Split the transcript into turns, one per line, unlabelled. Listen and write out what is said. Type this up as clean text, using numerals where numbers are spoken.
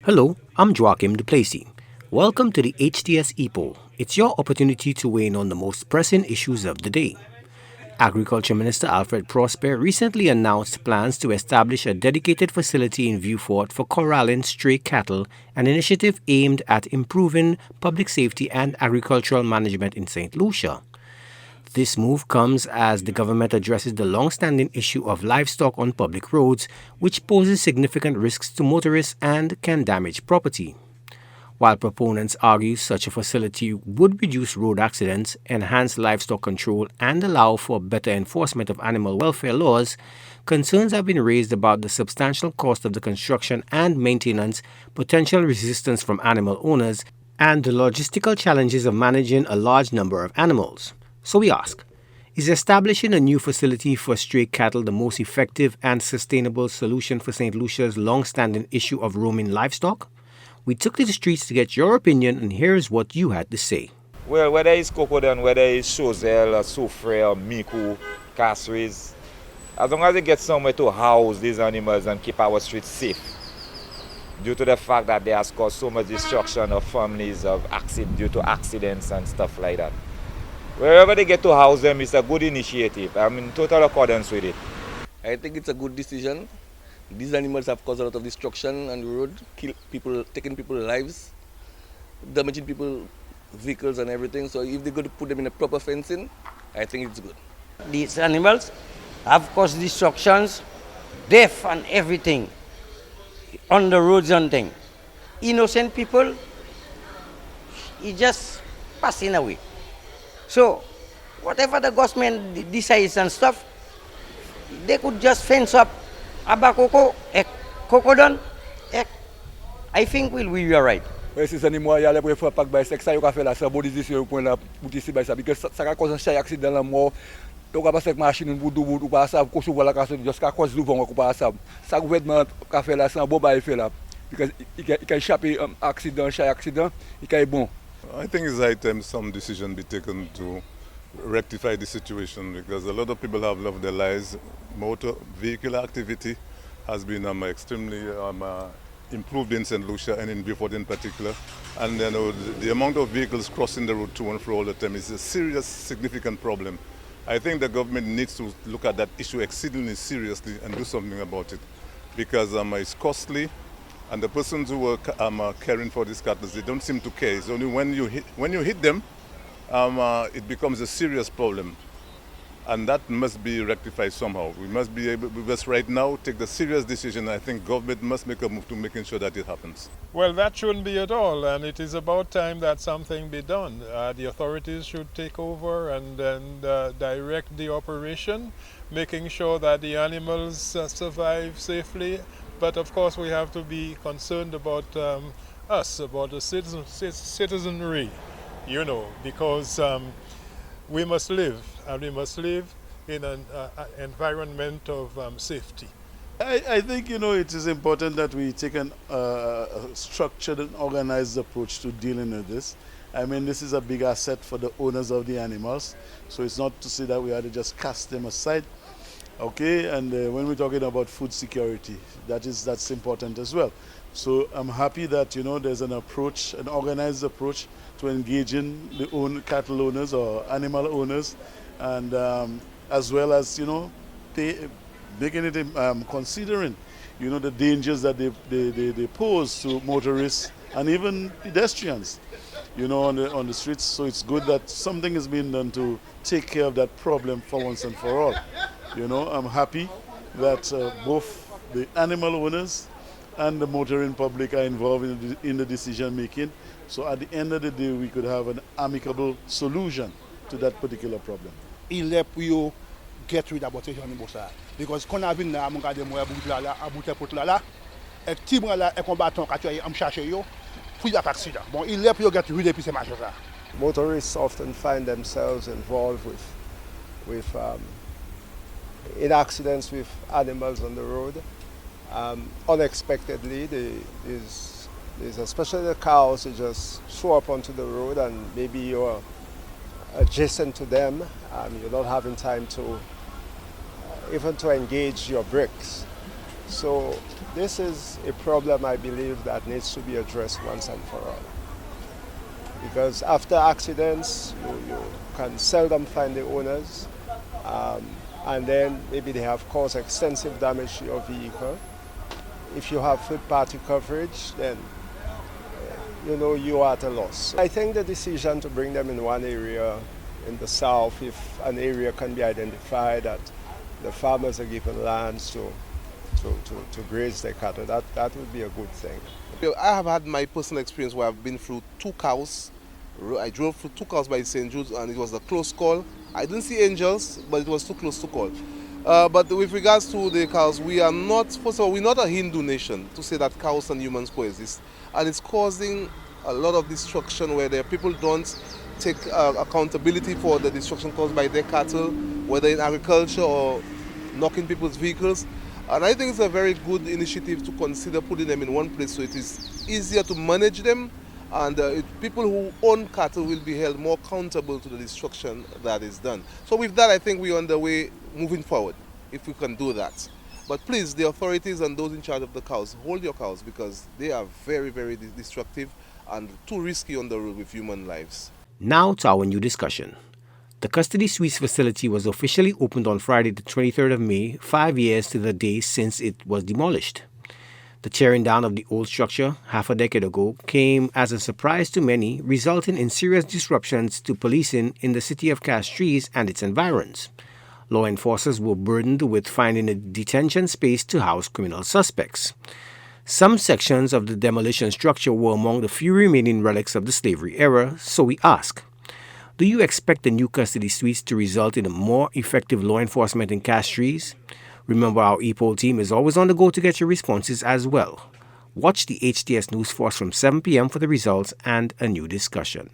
Hello, I'm Joachim Duplessis. Welcome to the HTS Epoll. It's your opportunity to weigh in on the most pressing issues of the day. Agriculture Minister Alfred Prosper recently announced plans to establish a dedicated facility in Vieux for corralling stray cattle, an initiative aimed at improving public safety and agricultural management in St. Lucia. This move comes as the government addresses the long-standing issue of livestock on public roads, which poses significant risks to motorists and can damage property. While proponents argue such a facility would reduce road accidents, enhance livestock control, and allow for better enforcement of animal welfare laws, concerns have been raised about the substantial cost of the construction and maintenance, potential resistance from animal owners, and the logistical challenges of managing a large number of animals. So we ask, is establishing a new facility for stray cattle the most effective and sustainable solution for St. Lucia's long-standing issue of roaming livestock? We took to the streets to get your opinion, and here's what you had to say.
Well, whether it's Cocodon, whether it's Chozel, or Soufre, or Miku, Castries, as long as they get somewhere to house these animals and keep our streets safe, due to the fact that they have caused so much destruction of families due to accidents and stuff like that. Wherever they get to house them, it's a good initiative. I'm in total accordance with it.
I think it's a good decision. These animals have caused a lot of destruction on the road, kill people, taking people's lives, damaging people's vehicles and everything. So if they're going to put them in a proper fencing, I think it's good.
These animals have caused destructions, death and everything on the roads and things. Innocent people, it's just passing away. So whatever the government decides and stuff, they could just fence up Abakoko, Cocodon. I think we'll be all right.
Si se ni mwa yale pou fwa pak bay sek sa yo ka fe la sa bodizisyon pou la pouti si bay sa because sa ka cause chay accident la mo to ka pa sek machine pou dou ou pa sa ko sou wala ka so just ka cause louvon ko pa sa sa gouvernement ka fe la sa bo bay fe la because il ka échapper accident chay accident il ka bon.
I think it's high time some decision be taken to rectify the situation because a lot of people have lost their lives. Motor vehicle activity has been extremely improved in St. Lucia and in Beaufort in particular. And the amount of vehicles crossing the road to and fro all the time is a serious, significant problem. I think the government needs to look at that issue exceedingly seriously and do something about it because it's costly. And the persons who are caring for these cattle, they don't seem to care. It's only when you hit them, it becomes a serious problem. And that must be rectified somehow. We must be able, because right now, take the serious decision. I think government must make a move to making sure that it happens.
Well, that shouldn't be at all, and it is about time that something be done. The authorities should take over and then direct the operation, making sure that the animals survive safely. But of course, we have to be concerned about us, about the citizenry, because we must live, and we must live in an environment of safety.
I think, it is important that we take a structured and organized approach to dealing with this. I mean, this is a big asset for the owners of the animals, so it's not to say that we have to just cast them aside. Okay, and when we're talking about food security, that's important as well. So I'm happy that there's an approach, an organized approach to engaging the cattle owners or animal owners, and as well as making it considering the dangers that they pose to motorists and even pedestrians on the streets. So it's good that something is being done to take care of that problem for once and for all. I'm happy that both the animal owners and the motoring public are involved in the decision making. So at the end of the day, we could have an amicable solution to that particular problem.
Il est pour you get rid of the animals because quand on vient là, on regarde moi à bout là, et petit bras là, et combattant quand tu am chercher yo, pour y accident. Bon, il est pour you get rid of ces machines là.
Motorists often find themselves involved in accidents with animals on the road. Unexpectedly, there's especially the cows who just show up onto the road and maybe you're adjacent to them. You're not having time to even to engage your brakes. So this is a problem I believe that needs to be addressed once and for all. Because after accidents, you can seldom find the owners, and then maybe they have caused extensive damage to your vehicle. If you have third-party coverage, then you are at a loss. I think the decision to bring them in one area in the south, if an area can be identified that the farmers are given lands to graze their cattle, that would be a good thing.
I have had my personal experience where I've been through 2 cows. I drove through 2 cows by St. Jude's and it was a close call. I didn't see angels, but it was too close to call. But with regards to the cows, we are not, first of all, we're not a Hindu nation to say that cows and humans coexist. And it's causing a lot of destruction where the people don't take accountability for the destruction caused by their cattle, whether in agriculture or knocking people's vehicles. And I think it's a very good initiative to consider putting them in one place so it is easier to manage them, and people who own cattle will be held more accountable to the destruction that is done. So with that, I think we're on the way moving forward, if we can do that. But please, the authorities and those in charge of the cows, hold your cows because they are very, very destructive and too risky on the road with human lives.
Now to our new discussion. The Custody Suites facility was officially opened on Friday, the 23rd of May, 5 years to the day since it was demolished. The tearing down of the old structure half a decade ago came as a surprise to many, resulting in serious disruptions to policing in the city of Castries and its environs. Law enforcers were burdened with finding a detention space to house criminal suspects. Some sections of the demolition structure were among the few remaining relics of the slavery era, so we ask, do you expect the new custody suites to result in a more effective law enforcement in Castries? Remember, our Epoll team is always on the go to get your responses as well. Watch the HTS News Force from 7 p.m. for the results and a new discussion.